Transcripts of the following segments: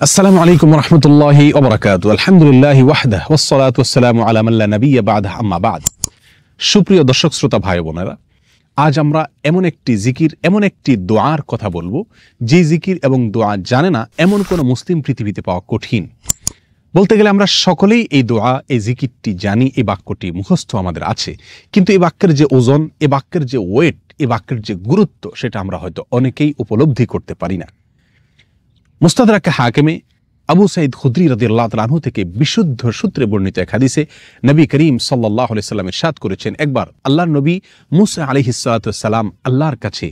আসসালামু আলাইকুম ওয়া রাহমাতুল্লাহি ওয়া বারাকাতুহু। আলহামদুলিল্লাহি ওয়াহদাহু ওয়াস সালাতু ওয়াস সালামু আলা মান লা নাবিয়্যা বা'দাহু, আম্মা বা'দ। সুপ্রিয় দর্শক শ্রোতা ভাই বোনেরা, আজ আমরা এমন একটি জিকির, এমন একটি দোয়ার কথা বলবো যে জিকির এবং দোয়া জানে না এমন কোন মুসলিম পৃথিবীতে পাওয়া কঠিন। বলতে গেলে আমরা সকলেই এই দোয়া, এই জিকিরটি জানি, এই বাক্যটি মুখস্থ আমাদের আছে, কিন্তু এই বাক্যের যে ওজন, এই বাক্যের যে ওয়েট, এই বাক্যের যে গুরুত্ব, সেটা আমরা হয়তো অনেকেই উপলব্ধি করতে পারি না। মুস্তাদরাকে হাকিমে আবু সাঈদ খুদরি রাদিয়াল্লাহু তাআলা আনহু থেকে বিশুদ্ধ সূত্রে বর্ণিত এক হাদিসে নবী করিম সাল্লাল্লাহু আলাইহি সাল্লাম ইরশাদ করেছেন, একবার আল্লাহর নবী মুসা আলাইহিস সালাতু ওয়াস সালাম আল্লাহর কাছে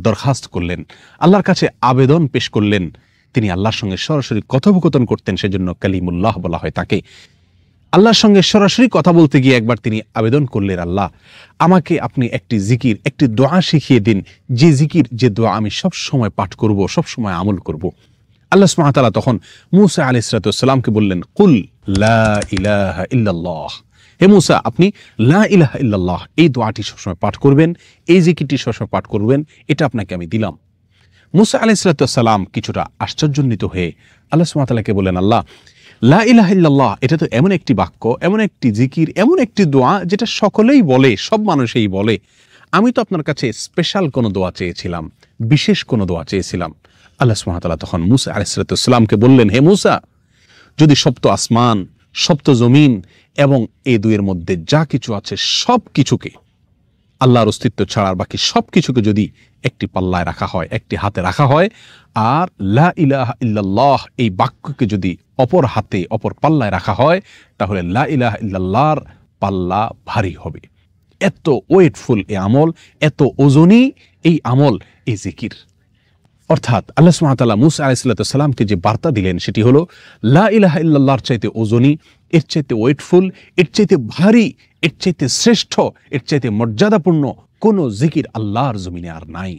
দরখাস্ত করলেন, আল্লাহর কাছে আবেদন পেশ করলেন। তিনি আল্লাহর সঙ্গে সরাসরি কথোপকথন করতেন, সেজন্য কালিমুল্লাহ বলা হয় তাকে। আল্লাহর সঙ্গে সরাসরি কথা বলতে গিয়ে একবার তিনি আবেদন করলেন, আল্লাহ আমাকে আপনি একটি জিকির, একটি দোয়া শিখিয়ে দিন, যে জিকির, যে দোয়া আমি সব সময় পাঠ করব, সব সময় আমল করব। আল্লাহ সুবহানাহু ওয়া তাআলা তখন মূসা আলাইহিস সালাতু ওয়াস সালামকে বললেন, কুল লা ইলাহা ইল্লাল্লাহ, হে মূসা আপনি লা ইলাহা ইল্লাল্লাহ এই দোয়াটি সবসময় পাঠ করবেন, এই জিকিরটি সবসময় পাঠ করবেন, এটা আপনাকে আমি দিলাম। মূসা আলাইহিস সালাতু ওয়াস সালাম কিছুটা আশ্চর্যান্বিত হয়ে আল্লাহ সুবহানাহু ওয়া তাআলাকে বললেন, আল্লাহ লা ইলাহা ইল্লাল্লাহ এটা তো এমন একটি বাক্য, এমন একটি জিকির, এমন একটি দোয়া যেটা সকলেই বলে, সব মানুষই বলে। আমি তো আপনার কাছে স্পেশাল কোনো দোয়া চেয়েছিলাম, বিশেষ কোনো দোয়া চেয়েছিলাম। আল্লাহ সুবহানাহু ওয়া তাআলা তখন মূসা আলাইহিস সালাতু ওয়াস সালামকে বললেন, হে মূসা, যদি সপ্ত আসমান, সপ্ত জমিন এবং এই দুইয়ের মধ্যে যা কিছু আছে সব কিছুকে, আল্লাহর অস্তিত্ব ছাড়া বাকি সব কিছুকে যদি একটি পাল্লায় রাখা হয়, একটি হাতে রাখা হয়, আর লা ইলাহা ইল্লাল্লাহ এই বাক্যকে যদি অপর হাতে, অপর পাল্লায় রাখা হয়, তাহলে লা ইলাহা ইল্লাল্লাহর পাল্লা ভারী হবে। এত ওয়েটফুল এই আমল, এত ওজনী এই আমল, এই জিকির। অর্থাৎ আল্লাহ সুবহানাহু ওয়া তাআলা মূসা আলাইহিস সালাতু ওয়াস সালামকে যে বার্তা দিলেন সেটি হলো, লা ইলাহা ইল্লাল্লাহর চাইতে ওজনী, এর চাইতে ওয়েটফুল, এর চাইতে ভারী, এর চাইতে শ্রেষ্ঠ, এর চাইতে মর্যাদাপূর্ণ কোন জিকির আল্লাহর জমিনে আর নাই।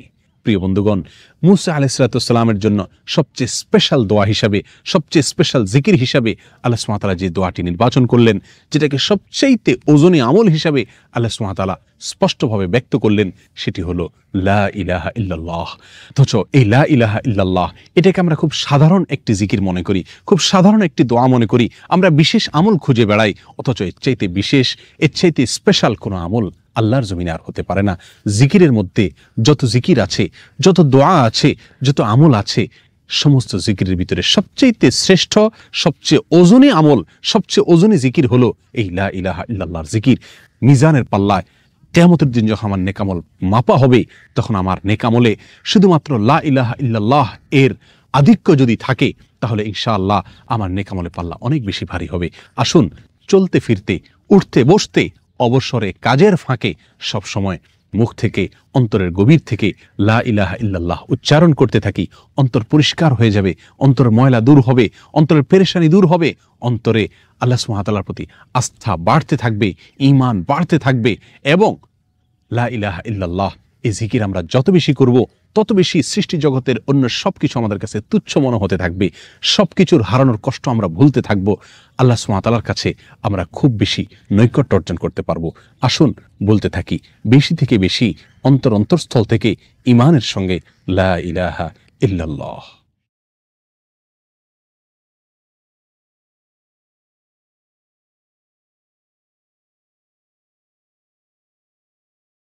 প্রিয় বন্ধুগণ, মূসা আলাইহিস সালাতু ওয়াস সালামের জন্য সবচেয়ে স্পেশাল দোয়া হিসাবে, সবচেয়ে স্পেশাল জিকির হিসাবে আল্লাহ সুবহানাহু ওয়া তাআলা যে দোয়াটি নির্বাচন করলেন, যেটাকে সবচাইতে ওজনী আমল হিসাবে আল্লাহ সুবহানাহু ওয়া তাআলা স্পষ্টভাবে ব্যক্ত করলেন, সেটি হলো লা ইলাহা ইল্লাল্লাহ। অথচ এই লা ইলাহা ইল্লাল্লাহ এটাকে আমরা খুব সাধারণ একটি জিকির মনে করি, খুব সাধারণ একটি দোয়া মনে করি, আমরা বিশেষ আমল খুঁজে বেড়াই। অথচ এর চাইতে বিশেষ, এর চাইতে স্পেশাল কোনো আমল আল্লাহর জমিনে আর হতে পারে না। জিকিরের মধ্যে যত জিকির আছে, যত দোয়া আছে, যত আমল আছে, সমস্ত জিকিরের ভিতরে সবচেয়ে শ্রেষ্ঠ, সবচেয়ে ওজনী আমল, সবচেয়ে ওজনী জিকির হলো এই লা ইলাহা ইল্লাল্লাহর জিকির। মিজানের পাল্লায় কিয়ামতের দিন যখন আমার নেকামল মাপা হবে, তখন আমার নেকামলে শুধুমাত্র লা ইলাহা ইল্লাল্লাহ এর আধিক্য যদি থাকে, তাহলে ইনশাআল্লাহ আমার নেকামলে পাল্লা অনেক বেশি ভারী হবে। আসুন, চলতে ফিরতে, উঠতে বসতে, অবসরে, কাজের ফাঁকে সবসময় মুখ থেকে, অন্তরের গভীর থেকে লা ইলাহা ইল্লাল্লাহ উচ্চারণ করতে থাকি। অন্তর পরিষ্কার হয়ে যাবে, অন্তরের ময়লা দূর হবে, অন্তরের পেরেশানি দূর হবে, অন্তরে আল্লাহ সুবহানাহু ওয়া তাআলার প্রতি আস্থা বাড়তে থাকবে, ঈমান বাড়তে থাকবে। এবং লা ইলাহা ইল্লাল্লাহ এই জিকির আমরা যত বেশি করব, তত বেশি সৃষ্টি জগতের অন্য সবকিছু আমাদের কাছে তুচ্ছ মনে হতে থাকবে। সবকিছুর হারানোর কষ্ট আমরা ভুলতে থাকবো। আল্লাহ সুবহানাহু ওয়া তাআলার কাছে আমরা খুব বেশি নৈকট্য অর্জন করতে পারবো। আসুন বলতে থাকি, বেশি থেকে বেশি অন্তরস্থল থেকে ঈমানের সঙ্গে লা ইলাহা ইল্লাল্লাহ।